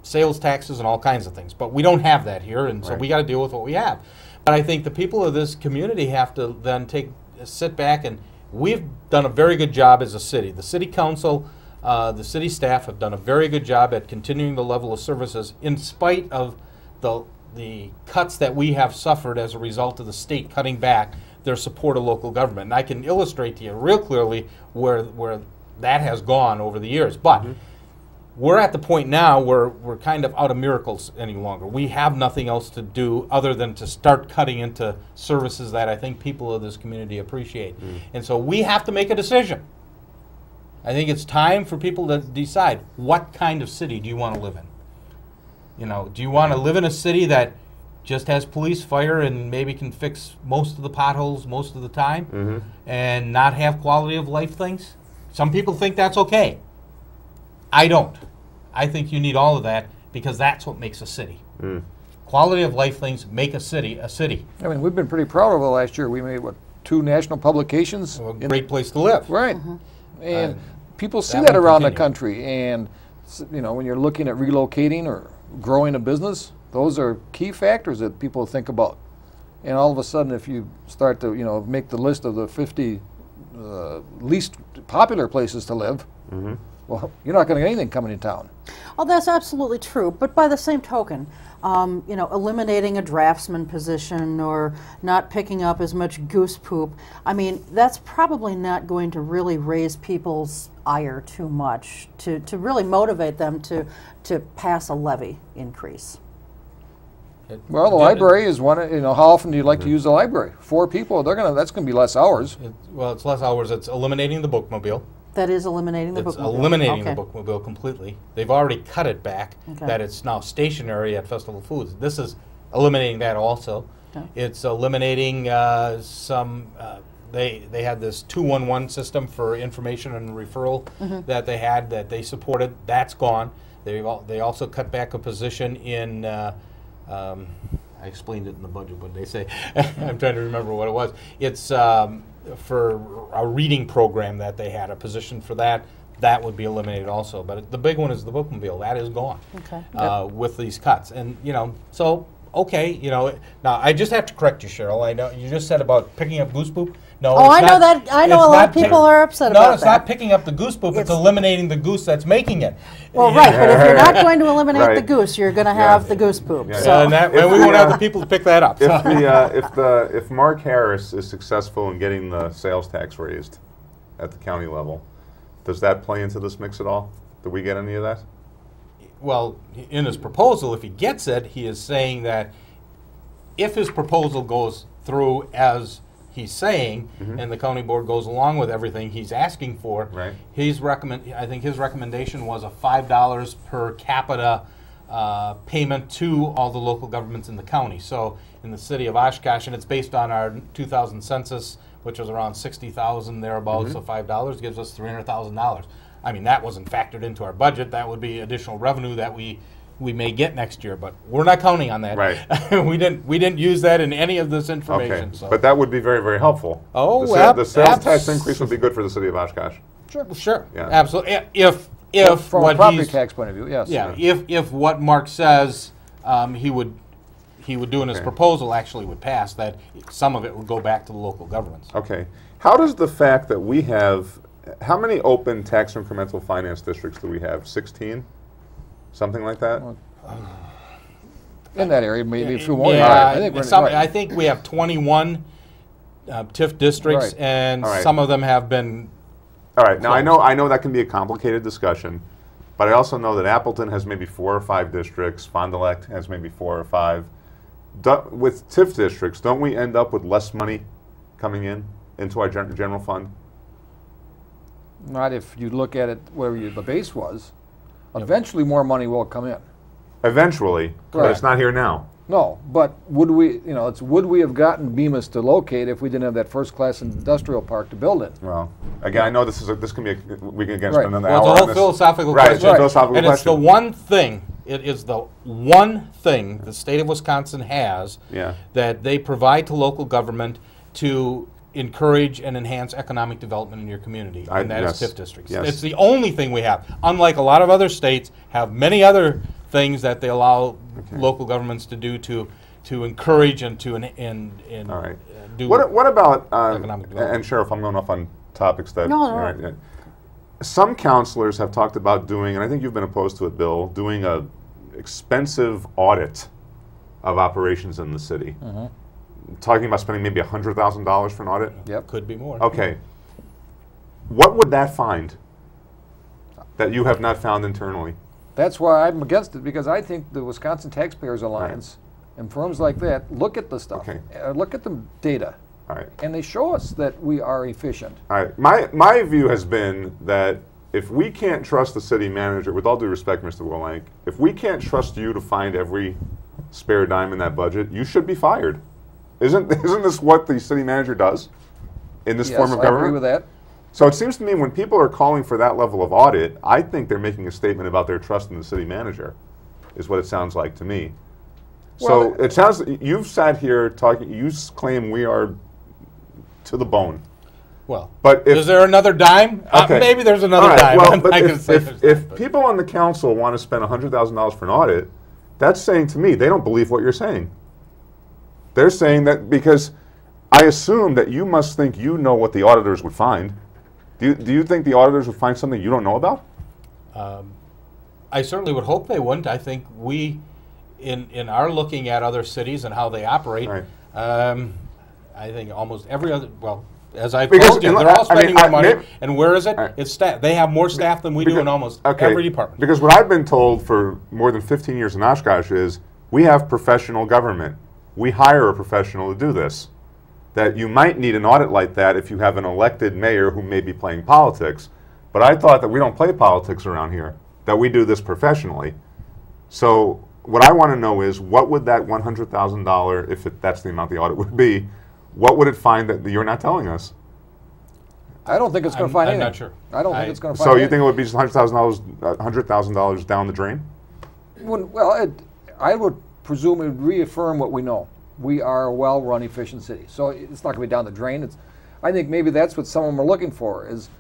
sales taxes and all kinds of things, but we don't have that here, and so we got to deal with what we have. But I think the people of this community have to then sit back, and we've done a very good job as a city. The city council, the city staff have done a very good job at continuing the level of services in spite of the cuts that we have suffered as a result of the state cutting back their support of local government. And I can illustrate to you real clearly where that has gone over the years. But we're at the point now where we're kind of out of miracles any longer. We have nothing else to do other than to start cutting into services that I think people of this community appreciate. And so we have to make a decision. I think it's time for people to decide, what kind of city do you want to live in? Do you want to live in a city that just has police, fire, and maybe can fix most of the potholes most of the time and not have quality of life things? Some people think that's okay. I don't. I think you need all of that because that's what makes a city. Quality of life things make a city a city. I mean, we've been pretty proud of it last year. We made, 2 national publications? A great place to live. Right. And people see that around the country. And, when you're looking at relocating or growing a business, those are key factors that people think about. And all of a sudden, if you start to, make the list of the 50 least popular places to live, well, you're not going to get anything coming in town. Oh, that's absolutely true. But by the same token, eliminating a draftsman position or not picking up as much goose poop, I mean, that's probably not going to really raise people's ire too much to really motivate them to pass a levy increase. Well, the library is one. How often do you like to use the library? 4 people. That's gonna be less hours. Well, it's less hours. It's eliminating the bookmobile. That is eliminating the It's bookmobile. eliminating Okay. the bookmobile completely. They've already cut it back, Okay. that it's now stationary at Festival Foods. This is eliminating that also. Okay. It's eliminating some, they had this 211 system for information and referral that they had, that they supported. That's gone. They also cut back a position in, I explained it in the budget, but they say, I'm trying to remember what it was. It's for a reading program that they had, a position for that. That would be eliminated also. But the big one is the bookmobile. That is gone with these cuts. And, so, okay, now I just have to correct you, Cheryl. I know you just said about picking up goose poop. No, Oh, it's I know not- that. I know it's a lot not of people pick- are upset No, about it's that. not picking up the goose poop. It's It's- eliminating the goose that's making it. Well, right, but if you're not going to eliminate the Right. goose, you're going to have the goose poop. Yeah. So. And we won't have the people to pick that up. If Mark Harris is successful in getting the sales tax raised at the county level, does that play into this mix at all? Do we get any of that? Well, in his proposal, if he gets it, he is saying that if his proposal goes through as he's saying, and the county board goes along with everything he's asking for, Right. I think his recommendation was a $5 per capita payment to all the local governments in the county. So in the city of Oshkosh, and it's based on our 2000 census, which was around 60,000 thereabouts, so $5 gives us $300,000. I mean, that wasn't factored into our budget. That would be additional revenue that we may get next year, but we're not counting on that. Right. we didn't use that in any of this Okay, information. So. but that would be very, very helpful. Oh, the sales tax increase would be good for the city of Oshkosh. Sure, Yeah. absolutely. If From a what property he's tax point of view, yes. yeah, if what Mark says he would do in his Okay. proposal actually would pass, that some of it would go back to the local governments. Okay. How does the fact that we have, how many open tax incremental finance districts do we have? 16? Something like that? In that area, maybe a few more. Yeah, I think we're some, right. I think we have 21 TIF districts, Right. and All right. some of them have been. All right. Now, Close. I know that can be a complicated discussion, but I also know that Appleton has maybe 4 or 5 districts. Fond du Lac has maybe 4 or 5. With TIF districts, don't we end up with less money coming into our general fund? Not if you look at it where the base was. Eventually, more money will come in. Eventually, but Correct. it's not here now. No, but would we? Would we have gotten Bemis to locate if we didn't have that first-class industrial park to build it? Well, again, I know this can be we can again Right. spend another Well, hour it's a on whole this. philosophical Right, question. it's a philosophical and question. it's the one thing. It is the one thing the state of Wisconsin has Yeah. that they provide to local government to encourage and enhance economic development in your community, and that is yes, TIF districts. yes. It's the only thing we have. Unlike a lot of other states, have many other things that they allow local governments to do to encourage and to All right. do. What about economic development. and Sheriff, I'm going off on topics that No, no. all right, yeah. Some counselors have talked about doing, and I think you've been opposed to it, Bill, doing a expensive audit of operations in the city. Talking about spending maybe $100,000 for an audit. Yep. Could be more. Okay. What would that find that you have not found internally? That's why I'm against it, because I think the Wisconsin Taxpayers Alliance and firms like that look at the stuff, Okay. look at the data, All right. and they show us that we are efficient. All right. My view has been that if we can't trust the city manager, with all due respect, Mr. Wollangk, if we can't trust you to find every spare dime in that budget, you should be fired. Isn't this what the city manager does in this Yes, form of I government? agree with that. So it seems to me when people are calling for that level of audit, I think they're making a statement about their trust in the city manager, is what it sounds like to me. So Well, it sounds, you've sat here talking, you claim we are to the bone. Well, But if- is there another dime? Okay. Maybe there's another All right, dime. well, I'm but not gonna if, say there's if not, but- people on the council want to spend $100,000 for an audit, that's saying to me they don't believe what you're saying. They're saying that because I assume that you must think you know what the auditors would find. Do you think the auditors would find something you don't know about? I certainly would hope they wouldn't. I think we, in our looking at other cities and how they operate, Right. I think almost every other, well, as I Because told you, in- they're all I mean, spending more money. maybe- And where is it? Right. It's staff. They have more staff than we do in almost every department. Because what I've been told for more than 15 years in Oshkosh is we have professional government. We hire a professional to do this. That you might need an audit like that if you have an elected mayor who may be playing politics. But I thought that we don't play politics around here, that we do this professionally. So what I want to know is, what would that $100,000, if that's the amount the audit would be, what would it find that you're not telling us? I don't think it's going to find I'm anything. not sure. I don't think it's going to find So you anything. think it would be just $100,000 down the drain? Well, I would presume it would reaffirm what we know. We are a well-run, efficient city. So it's not going to be down the drain. I think maybe that's what some of them are looking for, is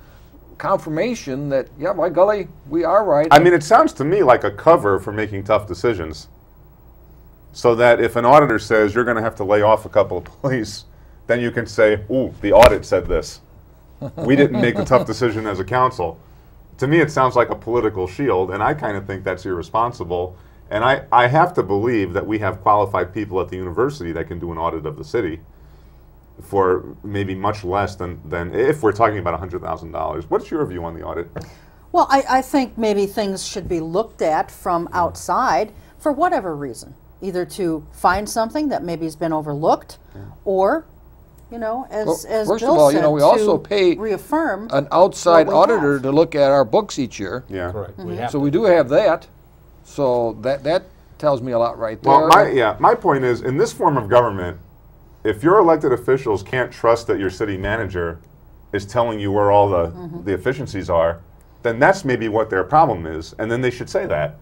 confirmation that, yeah, by golly, we are right. I mean, it sounds to me like a cover for making tough decisions. So that if an auditor says you're going to have to lay off a couple of police, then you can say, ooh, the audit said this. We didn't make the tough decision as a council. To me, it sounds like a political shield, and I kind of think that's irresponsible. And I have to believe that we have qualified people at the university that can do an audit of the city for maybe much less than if we're talking about $100,000. What's your view on the audit? Well, I think maybe things should be looked at from outside for whatever reason, either to find something that maybe has been overlooked, or, you know, as first Bill of all, said, you know, we also to pay reaffirm an outside what we auditor have. to look at our books each year. Yeah. Correct. We have So to. we do have that. So that tells me a lot right there. Well, my point is, in this form of government, if your elected officials can't trust that your city manager is telling you where all the efficiencies are, then that's maybe what their problem is, and then they should say that.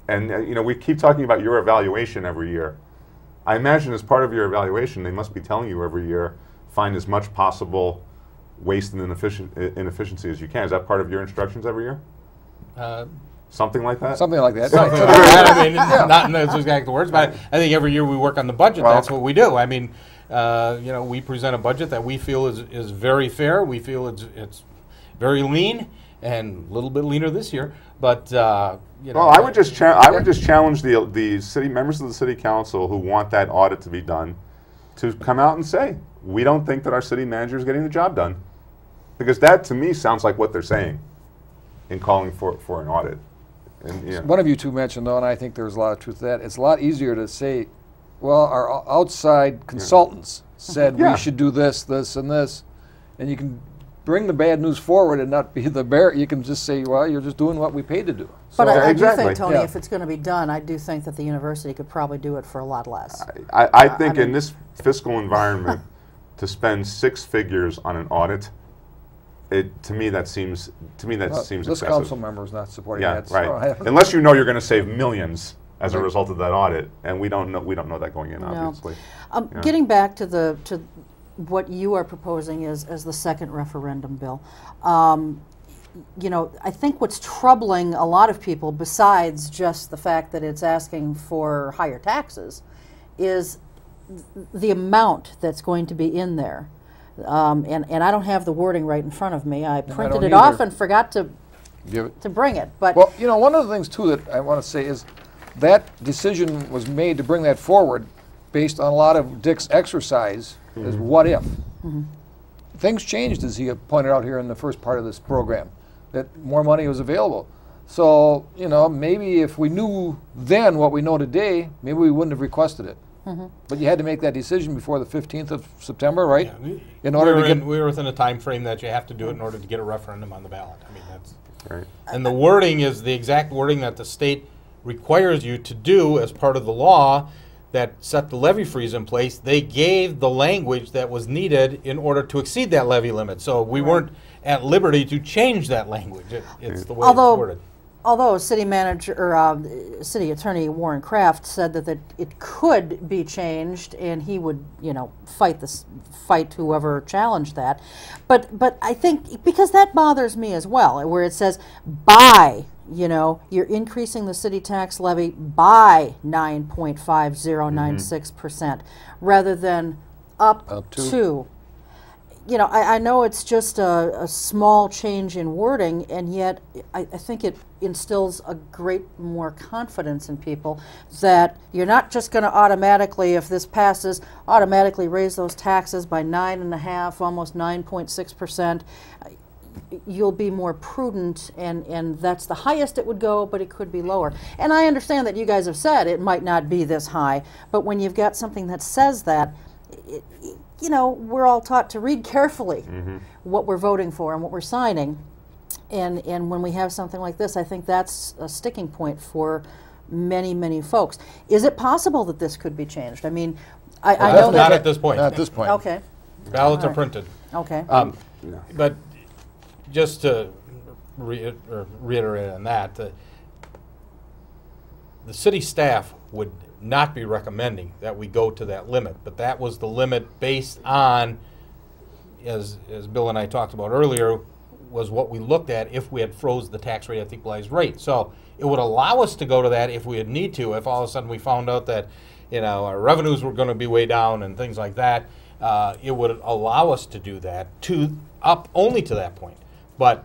And you know, we keep talking about your evaluation every year. I imagine as part of your evaluation, they must be telling you every year, find as much possible waste and inefficiency as you can. Is that part of your instructions every year? Something like that? Something like that. Something like that. I mean, not in those exact words, but I think every year we work on the budget. Well, that's what we do. I mean, you know, we present a budget that we feel is very fair. We feel it's very lean, and a little bit leaner this year. But you know, Well, I would just challenge the city members of the city council who want that audit to be done to come out and say, we don't think that our city manager is getting the job done, because that to me sounds like what they're saying in calling for an audit. And, yeah. One of you two mentioned, though, and I think there's a lot of truth to that, it's a lot easier to say, well, our outside consultants said Yeah. we should do this, this, and this, and you can bring the bad news forward and not be the bear. You can just say, well, you're just doing what we paid to do. But So- I do Exactly. think, Tony, Yeah. if it's going to be done, I do think that the university could probably do it for a lot less. I think mean- in this fiscal environment, to spend 6 figures on an audit, to me that seems This excessive. council member is not supporting Yeah, that. so I right. don't- Unless you know you're going to save millions as a Right. result of that audit, and we don't know that going in, obviously. Yeah. Getting back to what you are proposing as the second referendum bill, you know, I think what's troubling a lot of people, besides just the fact that it's asking for higher taxes, is the amount that's going to be in there. And I don't have the wording right in front of me. I printed don't it off either. and forgot to Give it. bring it. But Well, you know, one of the things, too, that I want to say is that decision was made to bring that forward based on a lot of Dick's exercise is what if. Things changed, as he pointed out here in the first part of this program, that more money was available. So, you know, maybe if we knew then what we know today, maybe we wouldn't have requested it. But you had to make that decision before the 15th of September, right? Yeah, In order to get we were within a time frame that you have to do it in order to get a referendum on the ballot. I mean, that's Right. and the wording is the exact wording that the state requires you to do as part of the law that set the levy freeze in place. They gave the language that was needed in order to exceed that levy limit. So we weren't at liberty to change that language. It's the way it's worded. Although city manager or city attorney Warren Kraft said that it could be changed, and he would, you know, fight whoever challenged that. But I think because that bothers me as well, where it says by, you know, you're increasing the city tax levy by 9.5096% rather than up to. You know, I know it's just a small change in wording, and yet I think it instills a great more confidence in people that you're not just going to automatically, if this passes, automatically raise those taxes by 9.5%, almost 9.6%. you'll be more prudent, and that's the highest it would go, but it could be lower. And I understand that you guys have said it might not be this high, but when you've got something that says that, you know, we're all taught to read carefully what we're voting for and what we're signing. And when we have something like this, I think that's a sticking point for many, many folks. Is it possible that this could be changed? I mean, I know that... Not at this point. Not at this point. Okay. Ballots All are right. printed. Okay. But just to reiterate on that, the city staff would not be recommending that we go to that limit, but that was the limit based on, as Bill and I talked about earlier, was what we looked at if we had froze the tax rate at the equalized rate. So it would allow us to go to that if we had need to. If all of a sudden we found out that, you know, our revenues were going to be way down and things like that, it would allow us to do that up only to that point. But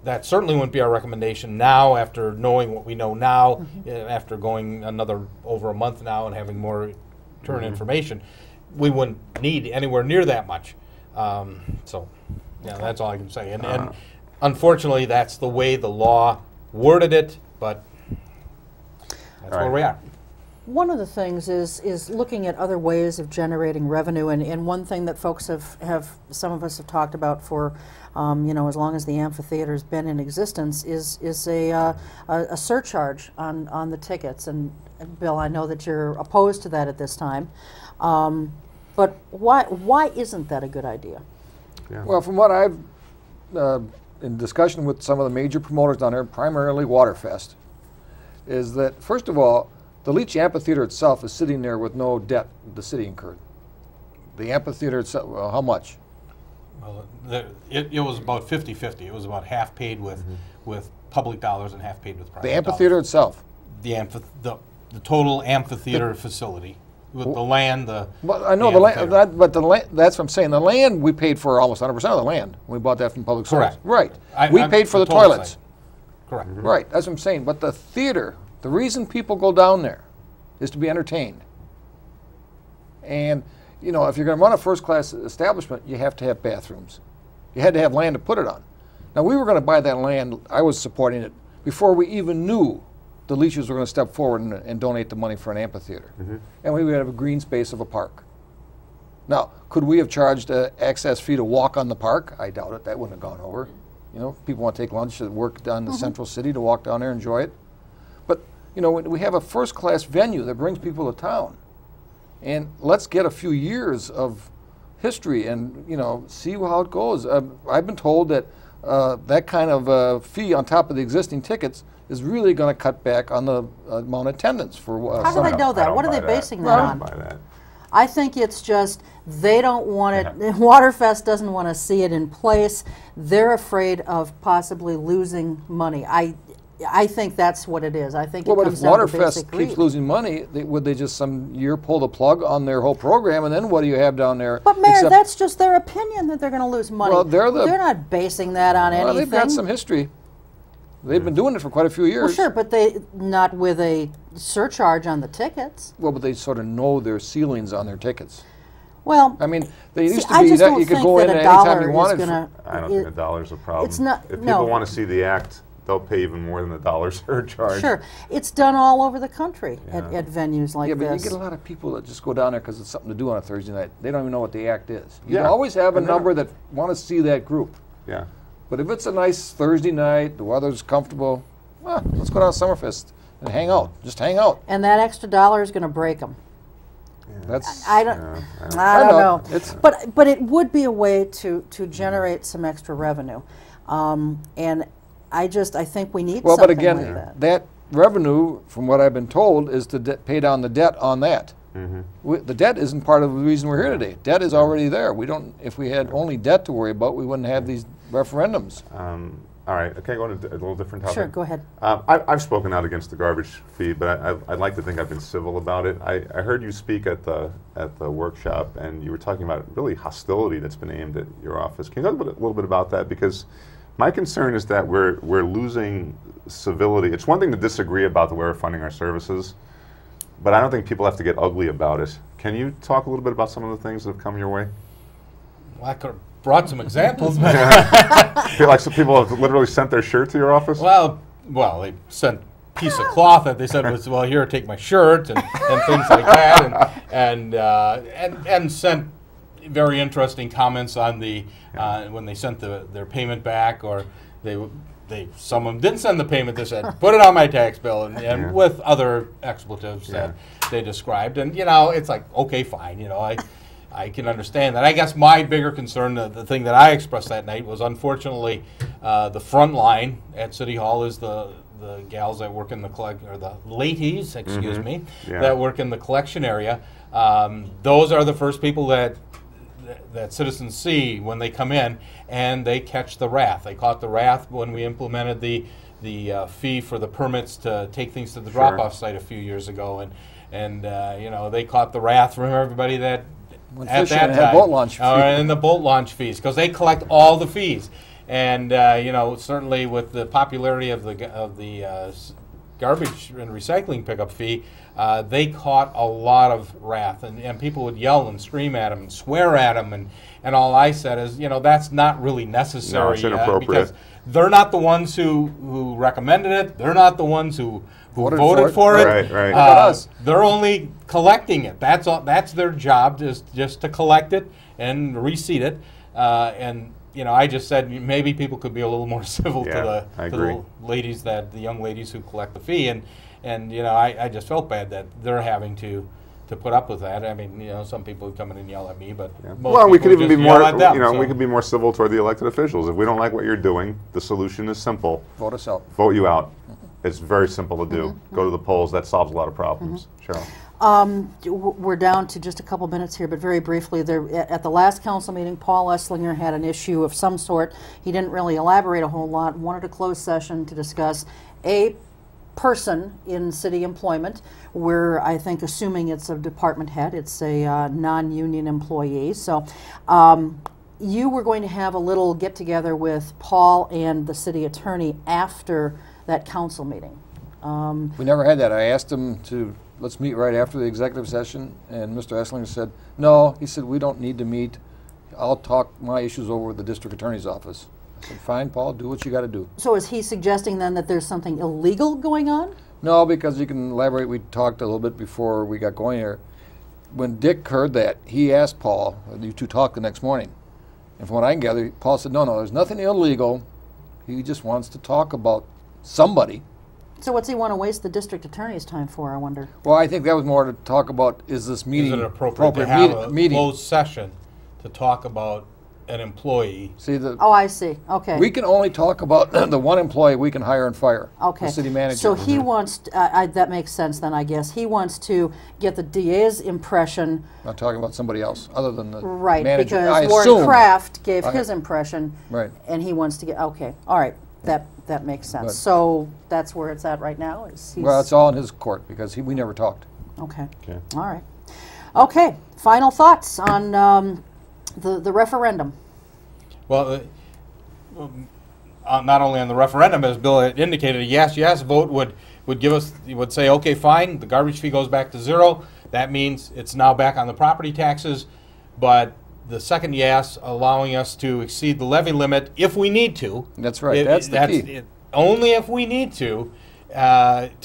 that certainly wouldn't be our recommendation now, after knowing what we know now, after going over a month now and having more current information. We wouldn't need anywhere near that much. So, yeah, that's all I can say. And unfortunately, that's the way the law worded it, but that's where we are. One of the things is looking at other ways of generating revenue, and one thing that folks have some of us have talked about for, you know, as long as the amphitheater's been in existence, is a surcharge on the tickets. And Bill, I know that you're opposed to that at this time, but why isn't that a good idea? Yeah. Well, from what I've in discussion with some of the major promoters down there, primarily Waterfest, is that first of all, the Leach Amphitheater itself is sitting there with no debt the city incurred. The amphitheater itself, well, how much? Well, it was about 50-50. It was about half paid with public dollars and half paid with private The amphitheater dollars. itself? The total amphitheater facility. With the land, Well, I know the land, but the land, that's what I'm saying. The land, we paid for almost 100% of the land. We bought that from public service. Correct. Right. We paid for the toilets. Correct. Right, that's what I'm saying. But the theater, the reason people go down there is to be entertained. And, you know, if you're going to run a first-class establishment, you have to have bathrooms. You had to have land to put it on. Now, we were going to buy that land, I was supporting it, before we even knew the Leaches were going to step forward and donate the money for an amphitheater. And we would have a green space of a park. Now, could we have charged an access fee to walk on the park? I doubt it. That wouldn't have gone over. You know, people want to take lunch at work down in the central city to walk down there and enjoy it. But, you know, we have a first-class venue that brings people to town. And let's get a few years of history and, you know, see how it goes. I've been told that that kind of fee on top of the existing tickets is really going to cut back on the amount of attendance for How do they know that? What are they basing that on? I think it's just they don't want it. Waterfest doesn't want to see it in place. They're afraid of possibly losing money. I think that's what it is. I think it comes down to basic greed. Well, but if Waterfest keeps losing money, would they just some year pull the plug on their whole program, and then what do you have down there? But Mayor, that's just their opinion that they're going to lose money. Well, they're not basing that on anything. They've got some history. They've been doing it for quite a few years. Well, sure, but they not with a surcharge on the tickets. Well, but they sort of know their ceilings on their tickets. Well, I mean, they used to be that you could go in anytime you wanted. I don't think a dollar's a problem. It's not. If people want to see the act, they'll pay even more than the dollar surcharge. Sure, it's done all over the country at venues like this. Yeah, but you get a lot of people that just go down there because it's something to do on a Thursday night. They don't even know what the act is. You always have a number that want to see that group. Yeah. But if it's a nice Thursday night, the weather's comfortable, let's go down to Summerfest and hang out. Just hang out. And that extra dollar is going to break them. Yeah. That's I don't know. But it would be a way to generate some extra revenue, and I think we need. Well, something but again, like that revenue, from what I've been told, is to pay down the debt on that. The debt isn't part of the reason we're here today. Debt is already there. We don't. If we had only debt to worry about, we wouldn't have these referendums. All right. Okay, go on to a little different topic. Sure, go ahead. I've spoken out against the garbage fee, but I'd like to think I've been civil about it. I heard you speak at the workshop, and you were talking about really hostility that's been aimed at your office. Can you talk a little bit about that? Because my concern is that we're losing civility. It's one thing to disagree about the way we're funding our services, but I don't think people have to get ugly about it. Can you talk a little bit about some of the things that have come your way? Well, brought some examples. But I feel like some people have literally sent their shirt to your office. well, they sent a piece of cloth that they said was, well, here, take my shirt and things like that, and sent very interesting comments on the when they sent their payment back, or some of them didn't send the payment. They said, put it on my tax bill, and with other expletives that they described. And it's like, okay, fine. I can understand that. I guess my bigger concern, the thing that I expressed that night, was unfortunately the front line at City Hall is the gals that work in the or the ladies, excuse me, that work in the collection area. Those are the first people that citizens see when they come in, and they catch the wrath. They caught the wrath when we implemented the fee for the permits to take things to the drop-off site a few years ago, and they caught the wrath from everybody that at that time, boat launch fees. And the boat launch fees, because they collect all the fees, and certainly with the popularity of the garbage and recycling pickup fee, they caught a lot of wrath, and people would yell and scream at them and swear at them, and all I said is, that's not really necessary. No, it's inappropriate. Because they're not the ones who recommended it. They're not the ones who voted for it. Right. They're only collecting it. That's all. That's their job, is just to collect it and receipt it. I just said maybe people could be a little more civil to the ladies, the young ladies who collect the fee, and I just felt bad that they're having to put up with that. I mean, some people would come in and yell at me, but most we could even be more, them, we could be more civil toward the elected officials. If we don't like what you're doing, the solution is simple. Vote us out. Vote you out. It's very simple to do. Go to the polls. That solves a lot of problems. Cheryl. We're down to just a couple minutes here, but very briefly, at the last council meeting, Paul Esslinger had an issue of some sort. He didn't really elaborate a whole lot, wanted a closed session to discuss a person in city employment. We're, I think, assuming it's a department head. It's a non-union employee. So you were going to have a little get-together with Paul and the city attorney after that council meeting. We never had that. I asked him to, let's meet right after the executive session, and Mr. Esslinger said, no. He said, we don't need to meet. I'll talk my issues over with the district attorney's office. I said, fine, Paul, do what you got to do. So is he suggesting then that there's something illegal going on? No, because you can elaborate. We talked a little bit before we got going here. When Dick heard that, he asked Paul, you two talked the next morning. And from what I can gather, Paul said, no, there's nothing illegal. He just wants to talk about somebody. So what's he want to waste the district attorney's time for, I wonder? Well, I think that was more to talk about, is this meeting is it appropriate to have a closed session to talk about an employee? See, oh, I see. Okay. We can only talk about the one employee we can hire and fire. Okay. The city manager. So he wants, that makes sense then, I guess. He wants to get the DA's impression. Not talking about somebody else other than the right, manager. Because Warren Kraft gave his impression. Right. And he wants to get, okay, all right. That makes sense. Right. So that's where it's at right now? Well, it's all in his court because we never talked. Okay. All right. Okay. Final thoughts on the referendum. Well, not only on the referendum, as Bill had indicated, a yes vote would say, okay, fine, the garbage fee goes back to 0. That means it's now back on the property taxes. But the second yes, allowing us to exceed the levy limit if we need to. That's right. That's the key. Only if we need to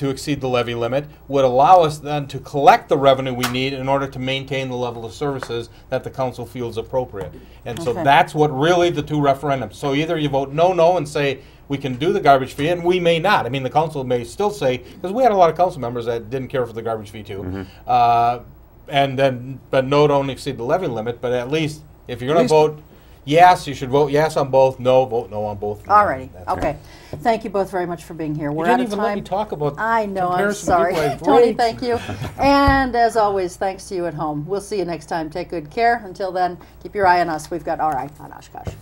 exceed the levy limit, would allow us then to collect the revenue we need in order to maintain the level of services that the council feels appropriate. And so that's what really the two referendums. So either you vote no and say we can do the garbage fee, and we may not. I mean, the council may still say, because we had a lot of council members that didn't care for the garbage fee too. But no, don't exceed the levy limit. But at least if you're going to vote yes, you should vote yes on both. No, vote no on both. All righty. Okay. Thank you both very much for being here. We're out of time. You didn't even let me talk about. I know. I'm sorry, Tony. Thank you. And as always, thanks to you at home. We'll see you next time. Take good care. Until then, keep your eye on us. We've got our eye on Oshkosh.